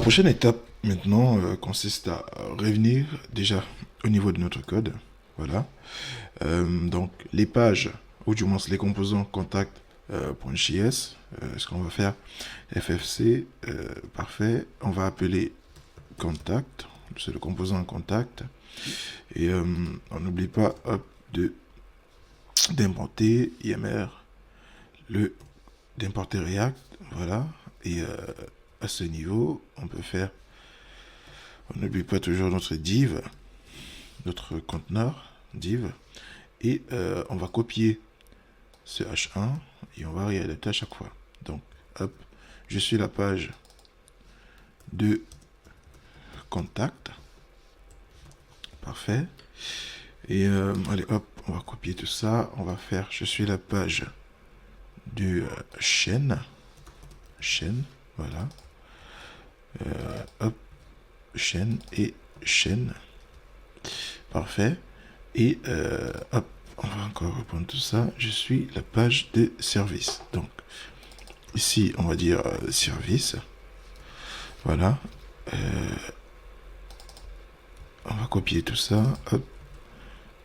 prochaine étape maintenant consiste à revenir déjà au niveau de notre code. Voilà. Donc les pages, ou du moins les composants contact.js, ce qu'on va faire, ffc, parfait. On va appeler contact, c'est le composant contact. Et on n'oublie pas d'importer IMR, d'importer React, voilà. Et à ce niveau, on peut faire, on n'oublie pas toujours notre div, notre conteneur div, et on va copier ce H1 et on va réadapter à chaque fois. Donc, hop, je suis la page de contact, parfait. Et allez, hop, on va copier tout ça. On va faire, je suis la page de chaîne, voilà. Hop, chaîne et chaîne, parfait. Et hop, on va encore reprendre tout ça. Je suis la page de service. Donc, ici, on va dire service. Voilà. On va copier tout ça. Hop.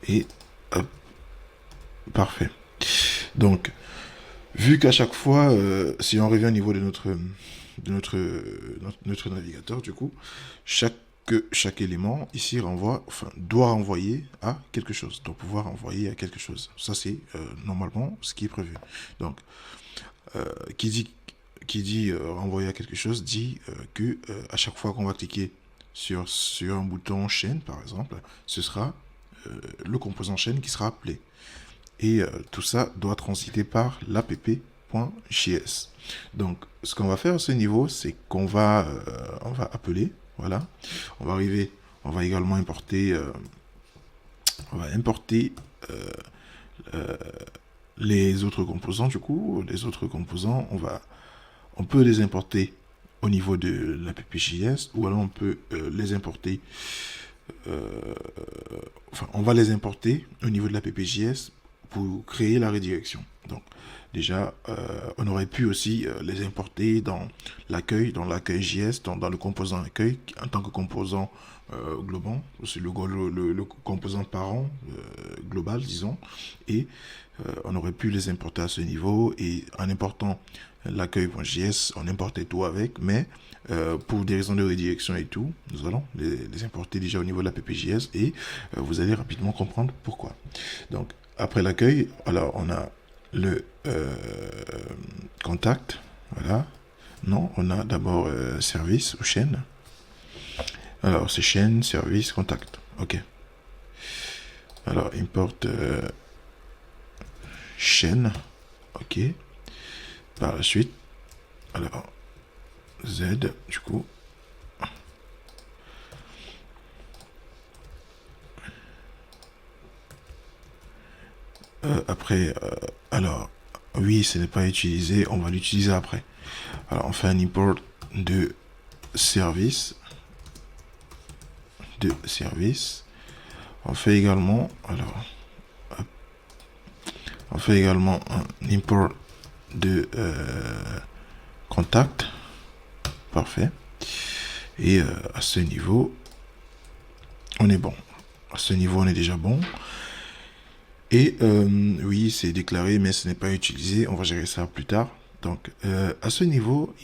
Et hop. Parfait. Donc, vu qu'à chaque fois, si on revient au niveau de notre navigateur, du coup, chaque élément ici doit renvoyer à quelque chose, doit pouvoir renvoyer à quelque chose. Ça, c'est normalement ce qui est prévu. Donc, qui dit renvoyer à quelque chose dit que à chaque fois qu'on va cliquer sur un bouton chaîne, par exemple, ce sera le composant chaîne qui sera appelé. Et tout ça doit transiter par l'app.js. Donc, ce qu'on va faire à ce niveau, c'est qu'on va, on va appeler, voilà. On va également importer, les autres composants. Du coup, les autres composants, on peut les importer au niveau de l'app.js, ou alors on peut les importer. On va les importer au niveau de l'app.js pour créer la redirection. Donc, déjà, on aurait pu aussi les importer dans l'accueil JS, dans le composant accueil, en tant que composant global, c'est le composant parent global, disons, et on aurait pu les importer à ce niveau, et en important l'accueil.js, on importait tout avec, mais pour des raisons de redirection et tout, nous allons les importer déjà au niveau de la PPJS, et vous allez rapidement comprendre pourquoi. Donc, après l'accueil, alors on a le contact, voilà. Non, on a d'abord service ou chaîne. Alors, c'est chaîne, service, contact. Ok. Alors, import chaîne. Ok. Par la suite, alors, Z, du coup. Après, alors, oui, ce n'est pas utilisé, on va l'utiliser après. Alors, on fait un import de service. On fait également, alors, hop, on fait également un import de contact. Parfait. Et à ce niveau, on est bon. À ce niveau, on est déjà bon. Et oui, c'est déclaré, mais ce n'est pas utilisé. On va gérer ça plus tard. Donc, à ce niveau,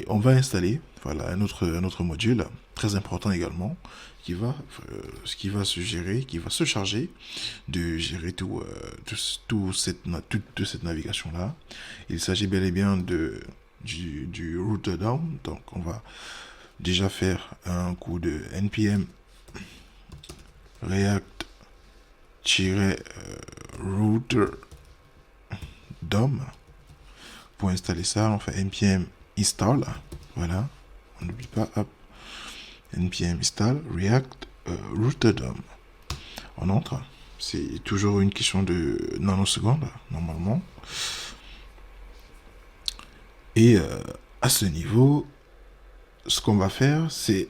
on va installer un autre module, très important également, qui va se charger de gérer toute cette navigation-là. Il s'agit bel et bien du router down. Donc, on va déjà faire un coup de npm react-router DOM. Pour installer ça, on fait npm install, voilà, on n'oublie pas, hop, npm install react router DOM. On entre, c'est toujours une question de nanosecondes normalement. Et à ce niveau, ce qu'on va faire, c'est,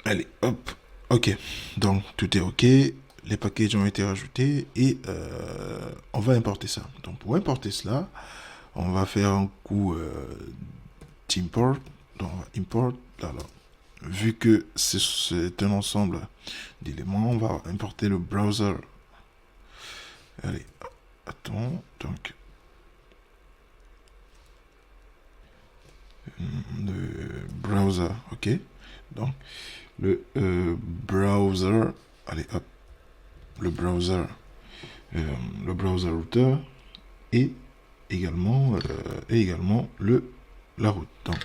allez, hop, ok, donc tout est ok. Les packages ont été rajoutés et on va importer ça. Donc pour importer cela, on va faire un coup d'import. Donc, import. Alors, vu que c'est un ensemble d'éléments, on va importer le browser. Allez, attends, donc le browser, ok. Donc le browser, allez hop, le browser router et également la route. Donc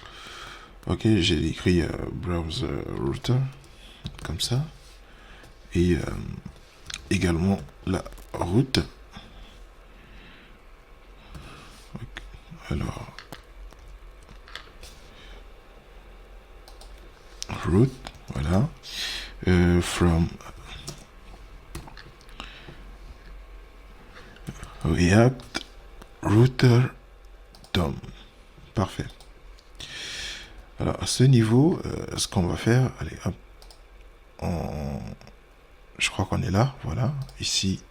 ok, j'ai écrit browser router comme ça et également la route. Okay. Alors route, voilà, from React router DOM. Parfait. Alors à ce niveau, ce qu'on va faire, allez hop, je crois qu'on est là, voilà, ici,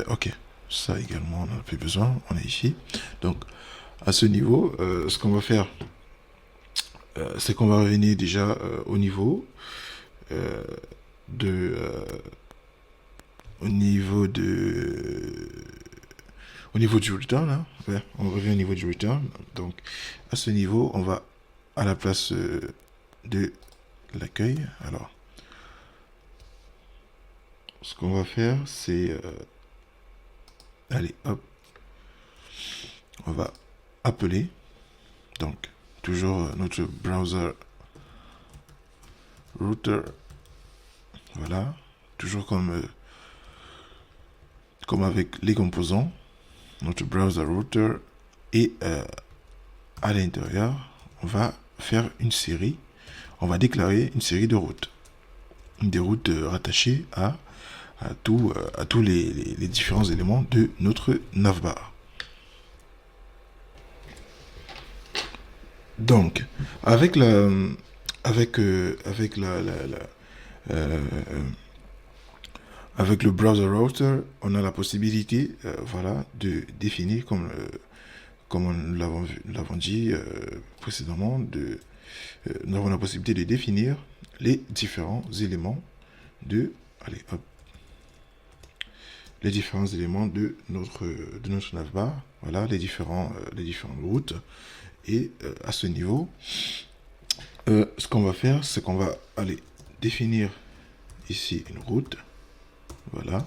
ok, ça également on n'en a plus besoin, on est ici. Donc à ce niveau, ce qu'on va faire, c'est qu'on va revenir déjà au niveau de au niveau du return, hein. Ouais, on revient au niveau du return. Donc à ce niveau, on va à la place de l'accueil. Alors ce qu'on va faire, c'est allez hop, on va appeler donc toujours notre browser router, voilà, toujours comme avec les composants, notre browser router, et à l'intérieur on va faire une série, on va déclarer une série de routes, des routes rattachées à tous les différents éléments de notre navbar. Donc avec la avec avec le browser router, on a la possibilité voilà, de définir, comme nous l'avons dit précédemment, nous avons la possibilité de définir les différents éléments de, allez, hop, les différents éléments de notre navbar, voilà, les différentes routes. Et à ce niveau, ce qu'on va faire, c'est qu'on va aller définir ici une route. Voilà.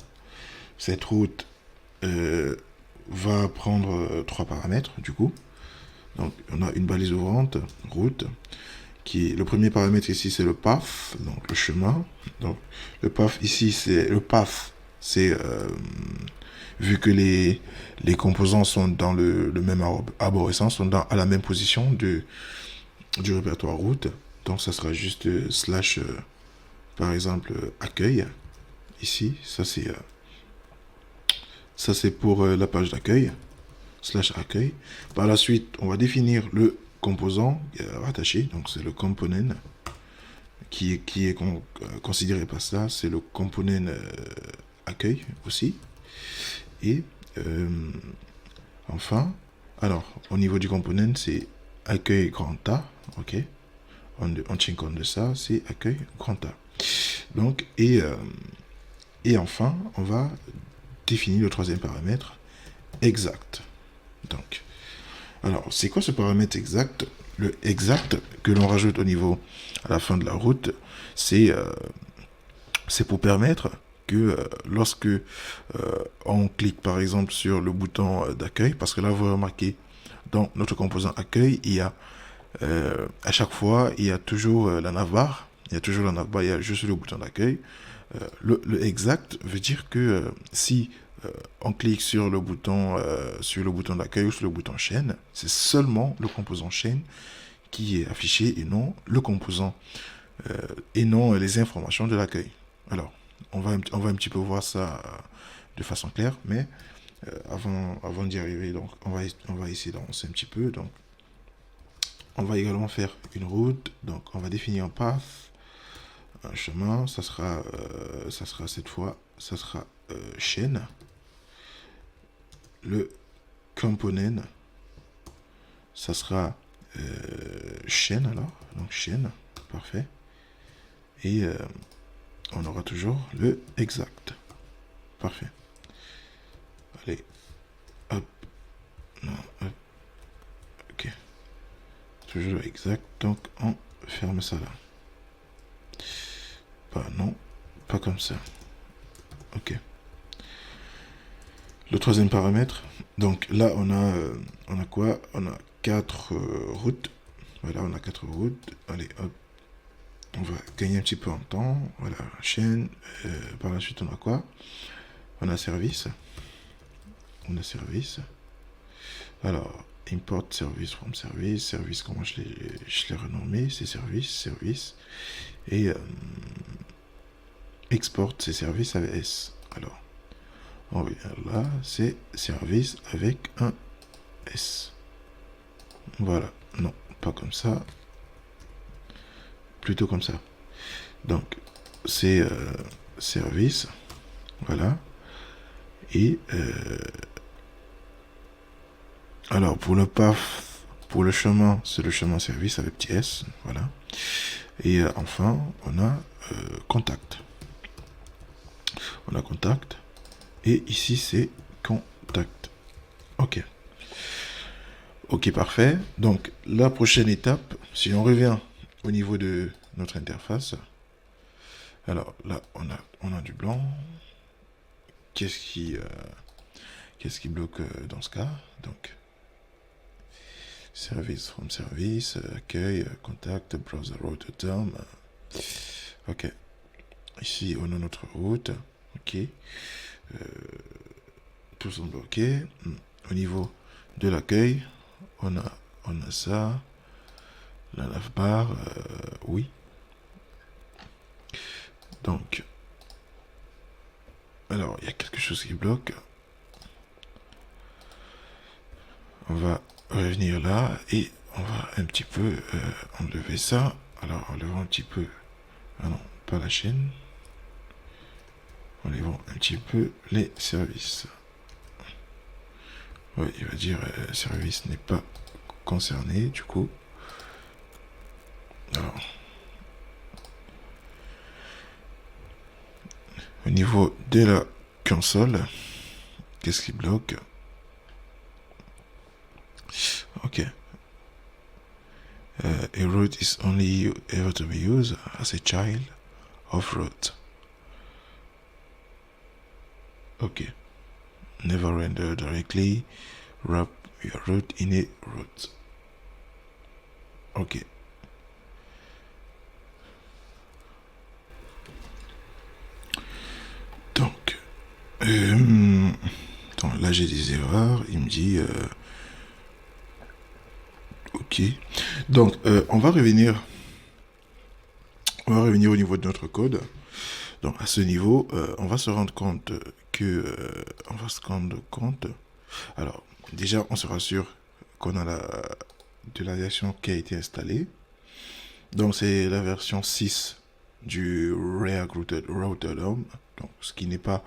Cette route va prendre 3 paramètres du coup. Donc on a une balise ouvrante, route, qui est le premier paramètre ici, c'est le path, donc le chemin. Donc le path ici, c'est le path, c'est vu que les composants sont dans le même arborescence, sont à la même position du répertoire route. Donc ça sera juste slash par exemple accueil ici, ça c'est pour la page d'accueil slash accueil. Par la suite, on va définir le composant rattaché, donc c'est le component qui est considéré par ça, c'est le component accueil aussi. Et enfin, alors au niveau du component, c'est accueil grand A, ok, on tient compte de ça, c'est accueil grand A. Donc et enfin, on va définir le troisième paramètre, exact. Donc, alors, c'est quoi ce paramètre exact? Le exact que l'on rajoute au niveau, à la fin de la route, c'est pour permettre que lorsque on clique par exemple sur le bouton d'accueil, parce que là vous remarquez dans notre composant accueil, il y a à chaque fois, il y a toujours la navbar, il y a juste le bouton d'accueil. Le exact veut dire que si on clique sur le bouton d'accueil ou sur le bouton chaîne, c'est seulement le composant chaîne qui est affiché et non le composant et non les informations de l'accueil. Alors, on va un petit peu voir ça de façon claire, mais avant d'y arriver, donc on va essayer d'avancer un petit peu. Donc, on va également faire une route. Donc, on va définir un path, un chemin. Ça sera cette fois, ça sera chaîne. Le component, ça sera chaîne alors. Donc chaîne, parfait. Et on aura toujours le exact. Parfait. Allez, hop, non, hop, ok. Toujours exact, donc on ferme ça là. Pas non, pas comme ça. Ok. Le troisième paramètre, donc là on a quoi? On a 4 routes. Voilà, on a 4 routes. Allez, hop. On va gagner un petit peu en temps. Voilà, chaîne. Par la suite, on a quoi? On a service. On a service. Alors, import service from service. Service, comment je l'ai renommé? C'est service, service. Et export, c'est service avec S. Alors, on revient là, c'est service avec un S. Voilà, non, pas comme ça. Plutôt comme ça. Donc, c'est service. Voilà. Et alors, pour le PAF, pour le chemin, c'est le chemin service avec petit S. Voilà. Et enfin, on a contact. On a contact. Et ici, c'est contact. Ok. Ok, parfait. Donc, la prochaine étape, si on revient au niveau de notre interface, alors là, on a du blanc. Qu'est-ce qui bloque dans ce cas? Donc, service from service, accueil, contact, browser route term. Ok. Ici, on a notre route. Ok. Tout semble ok. Au niveau de l'accueil, on a ça. La navbar, oui. Donc, alors, il y a quelque chose qui bloque. On va revenir là et on va un petit peu enlever ça. Alors, enlevons un petit peu. Ah non, pas la chaîne. Enlevons un petit peu les services. Oui, il va dire service n'est pas concerné du coup. Alors, au niveau de la console, qu'est-ce qui bloque? Ok. A route is only able to be used as a child of route. Ok. Never render directly. Wrap your route in a route. Ok. Donc, là j'ai des erreurs. Il me dit, ok. Donc, on va revenir au niveau de notre code. Donc, à ce niveau, on va se rendre compte alors, déjà, on se rassure qu'on a de la version qui a été installée. Donc, c'est la version 6 du React Router DOM. Donc, ce qui n'est pas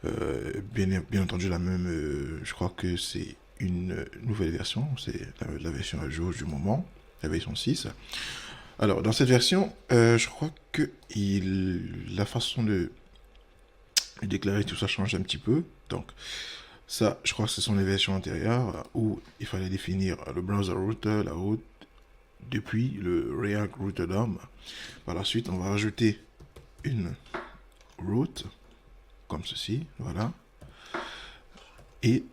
bien entendu la même. Je crois que c'est une nouvelle version. C'est la version à jour du moment, la version 6. Alors, dans cette version, je crois que la façon de déclarer tout ça change un petit peu. Donc, ça, je crois que ce sont les versions antérieures où il fallait définir le browser router, la route, depuis le React Router DOM. Par la suite, on va rajouter une route, comme ceci, voilà. Et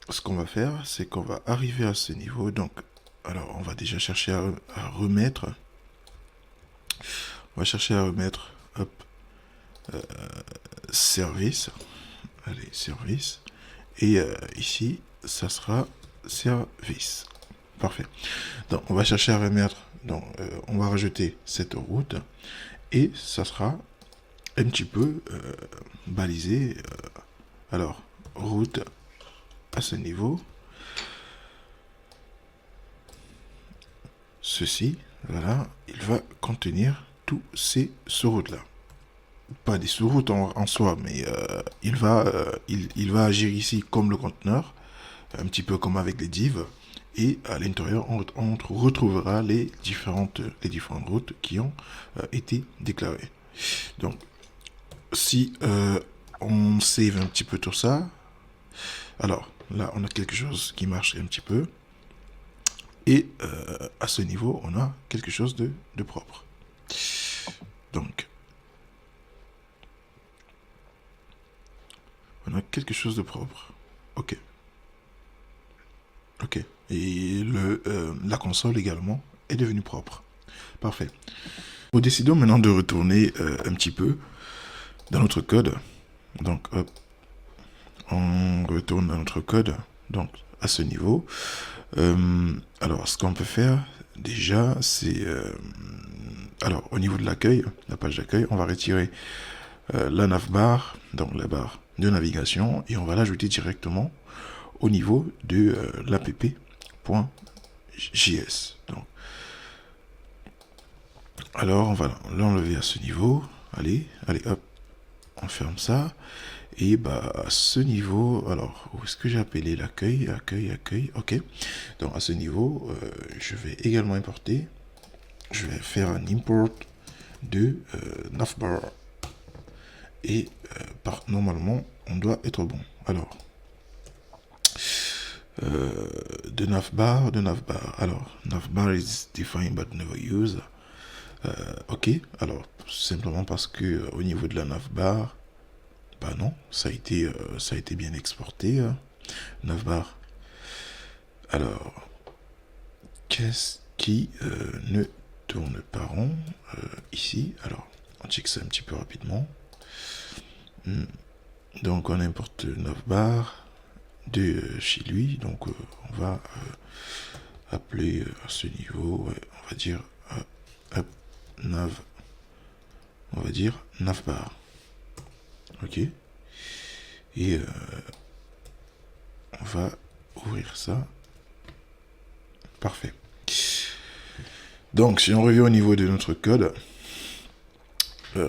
ce qu'on va faire, c'est qu'on va arriver à ce niveau. Donc, alors, on va déjà chercher à remettre. On va chercher à remettre, hop, service. Allez, service. Et ici, ça sera service. Parfait. Donc, on va chercher à remettre. Donc, on va rajouter cette route. Et ça sera un petit peu balisé. Alors, route à ce niveau. Ceci, voilà, il va contenir tous ces sous-routes-là. Pas des sous-routes en soi, mais il va agir ici comme le conteneur, un petit peu comme avec les divs. et à l'intérieur, on retrouvera les différentes routes qui ont été déclarées. Donc, si on save un petit peu tout ça, alors là, on a quelque chose qui marche un petit peu. Et à ce niveau, on a quelque chose de propre. Donc, on a quelque chose de propre. Ok. Ok. Et la console également est devenue propre. Parfait. Nous décidons maintenant de retourner un petit peu dans notre code. Donc, hop, on retourne dans notre code. Donc, à ce niveau. Alors, ce qu'on peut faire, déjà, c'est... alors, au niveau de l'accueil, la page d'accueil, on va retirer la navbar, donc la barre de navigation, et on va l'ajouter directement au niveau de l'app.js. Donc, alors, on va l'enlever à ce niveau. Allez, hop, on ferme ça. Et bah, à ce niveau, alors, où est-ce que j'ai appelé l'accueil, accueil, ok. Donc, à ce niveau, je vais également importer. Je vais faire un import de navbar. Et normalement, on doit être bon. Alors, de navbar. Alors, navbar is defined but never used. Ok, alors, simplement parce que au niveau de la navbar, bah non, ça a été bien exporté, navbar. Alors, qu'est-ce qui ne tourne pas rond ici? Alors, on check ça un petit peu rapidement. Donc, on importe navbar de chez lui. Donc, on va appeler à ce niveau, ouais, on va dire nav. On va dire navbar. Ok. Et on va ouvrir ça. Parfait. Donc, si on revient au niveau de notre code,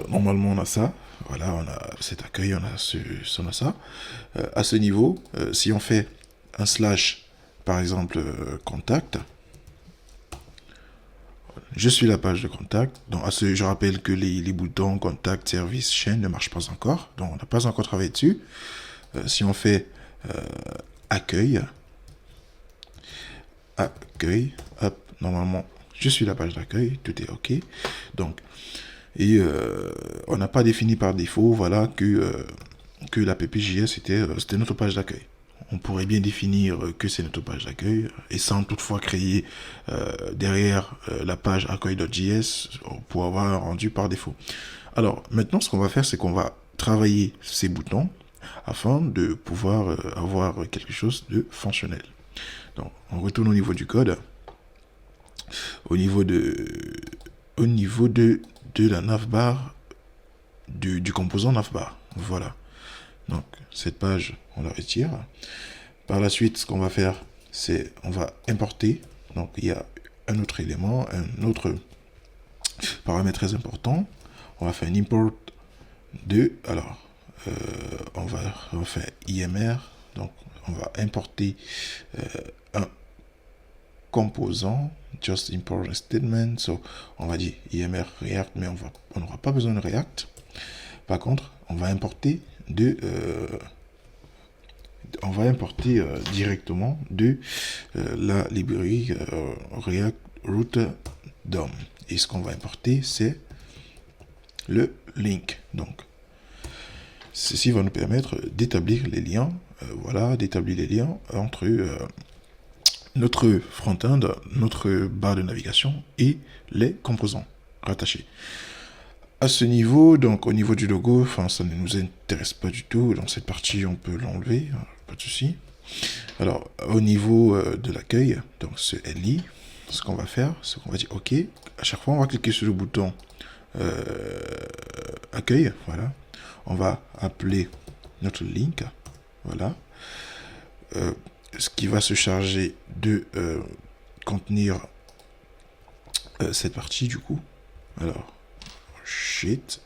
normalement on a ça. Voilà, on a cet accueil, on a ça. À ce niveau, si on fait un slash, par exemple, contact, je suis la page de contact. Donc, je rappelle que les boutons contact, service, chaîne ne marchent pas encore. Donc, on n'a pas encore travaillé dessus. Si on fait accueil, hop, normalement, je suis la page d'accueil, tout est OK. Donc, et on n'a pas défini par défaut, voilà, que la PPJS c'était notre page d'accueil. On pourrait bien définir que c'est notre page d'accueil et sans toutefois créer derrière la page accueil.js pour avoir un rendu par défaut. Alors, maintenant, ce qu'on va faire, c'est qu'on va travailler ces boutons afin de pouvoir avoir quelque chose de fonctionnel. Donc, on retourne au niveau du code. Au niveau de la navbar, du composant navbar. Voilà. Donc, cette page, on la retire. Par la suite, ce qu'on va faire, c'est on va importer. Donc, il y a un autre élément, un autre paramètre très important. On va faire un import de... Alors, on va faire IMR. Donc, on va importer un composant, just import a statement. So, on va dire IMR React, mais on n'aura pas besoin de React. Par contre, on va importer directement de la librairie React Root DOM. Et ce qu'on va importer, c'est le link. Donc, ceci va nous permettre d'établir les liens, d'établir les liens entre notre front-end, notre barre de navigation et les composants rattachés. À ce niveau, donc au niveau du logo, ça ne nous intéresse pas du tout. Dans cette partie, on peut l'enlever, pas de souci. Alors, au niveau de l'accueil, donc ce LI, ce qu'on va faire, c'est qu'on va dire OK. À chaque fois, on va cliquer sur le bouton accueil, voilà. On va appeler notre link, voilà. Ce qui va se charger de contenir cette partie du coup. Alors, shit.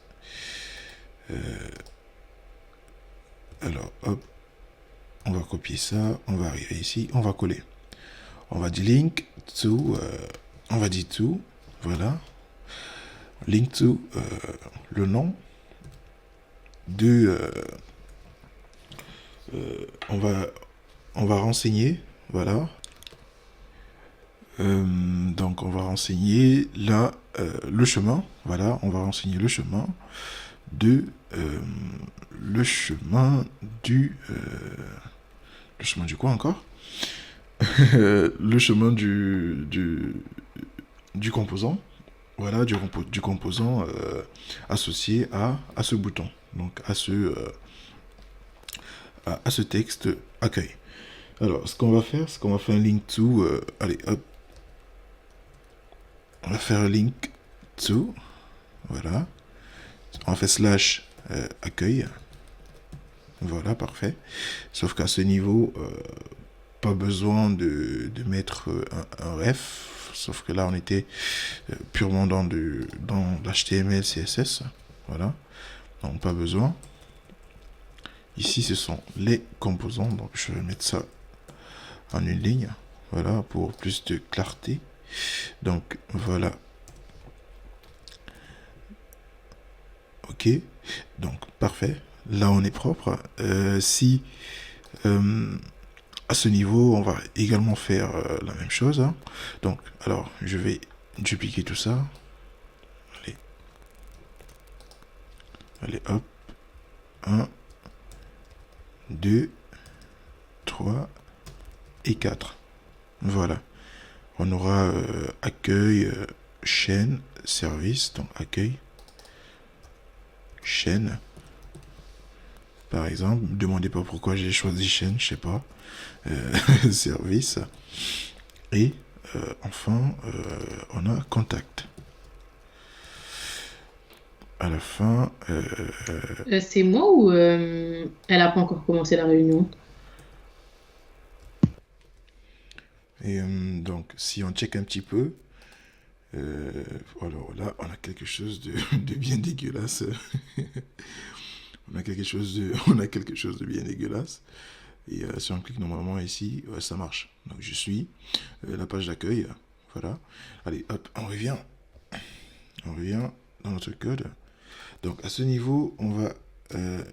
Alors, hop, on va copier ça, on va arriver ici, on va coller. On va dire link to, on va dire to, voilà. Link to, le nom de, on va renseigner, voilà. Donc on va renseigner là le chemin, voilà, on va renseigner le chemin de le chemin du quoi encore le chemin du composant, voilà, du composant associé à ce bouton, donc à ce texte accueil. Alors, ce qu'on va faire, c'est qu'on va faire un link to, allez, hop, on va faire un link to, voilà, on va faire slash accueil, voilà, parfait. Sauf qu'à ce niveau, pas besoin de mettre un ref, sauf que là, on était purement dans l'HTML, CSS, voilà, donc pas besoin. Ici, ce sont les composants, donc je vais mettre ça en une ligne, voilà, pour plus de clarté. Donc voilà, ok, donc parfait, là on est propre. Si à ce niveau on va également faire la même chose, hein. Donc alors je vais dupliquer tout ça, allez hop, 1 2 3 et 4, voilà. On aura accueil, chaîne, service, donc accueil, chaîne. Par exemple, ne me demandez pas pourquoi j'ai choisi chaîne, je sais pas. Service. Et enfin, on a contact. À la fin. C'est moi ou elle a pas encore commencé la réunion? Et donc, si on check un petit peu, alors là, on a quelque chose de bien dégueulasse. On a quelque chose de bien dégueulasse. Et si on clique normalement ici, ça marche. Donc je suis la page d'accueil. Voilà. Allez, hop, on revient. On revient dans notre code. Donc à ce niveau, on va,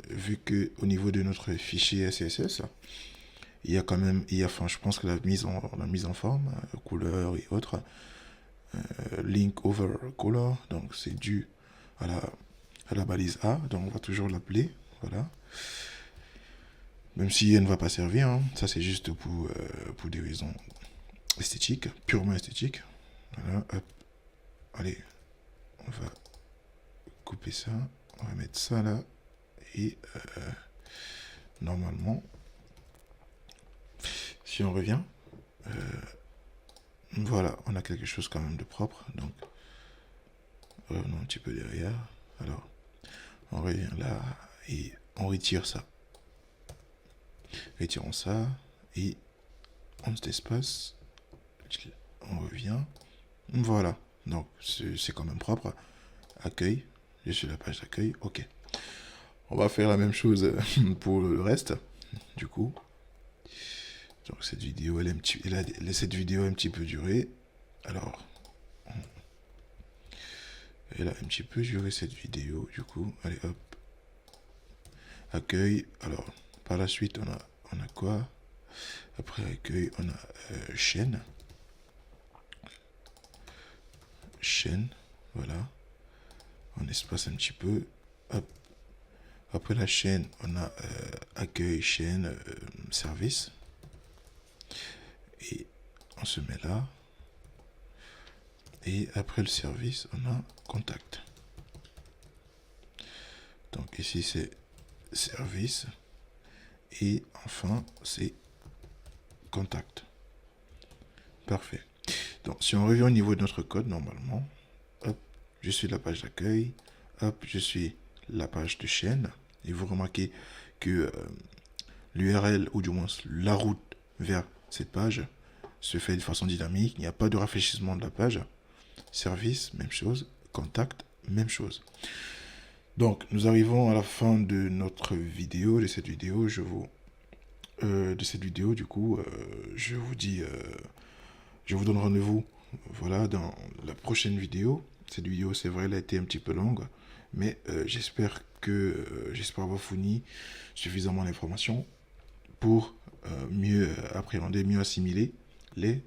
vu que au niveau de notre fichier CSS, il y a quand même, enfin, je pense que la mise en forme, couleur et autres, link over color, donc c'est dû à la balise A, donc on va toujours l'appeler, voilà. Même si elle ne va pas servir, hein. Ça c'est juste pour des raisons esthétiques, purement esthétiques. Voilà, hop. Allez, on va couper ça, on va mettre ça là, et normalement, si on revient, voilà, on a quelque chose quand même de propre, donc revenons un petit peu derrière, alors on revient là, et on retire ça. Retirons ça, et on cet espace, on revient, voilà, donc c'est quand même propre. Accueil, je suis la page d'accueil, ok. On va faire la même chose pour le reste, du coup. Donc cette vidéo, cette vidéo a un petit peu duré. Alors, elle a un petit peu duré cette vidéo, du coup. Allez, hop. Accueil. Alors, par la suite, on a quoi? Après accueil, on a chaîne. Chaîne, voilà. On espace un petit peu. Hop. Après la chaîne, on a accueil, chaîne, service. Et on se met là. Et après le service, on a contact. Donc ici, c'est service. Et enfin, c'est contact. Parfait. Donc, si on revient au niveau de notre code, normalement, hop, je suis la page d'accueil, hop, je suis la page de chaîne. Et vous remarquez que l'URL, ou du moins la route vers cette page, se fait de façon dynamique. Il n'y a pas de rafraîchissement de la page. Service, même chose. Contact, même chose. Donc, nous arrivons à la fin de notre vidéo, de cette vidéo. Du coup, je vous dis, Je vous donne rendez-vous, voilà, dans la prochaine vidéo. Cette vidéo, c'est vrai, elle a été un petit peu longue, mais j'espère avoir fourni suffisamment d'informations pour mieux appréhender, mieux assimiler les,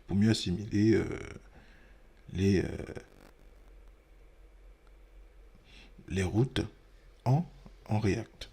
pour mieux assimiler les, euh, les routes en React.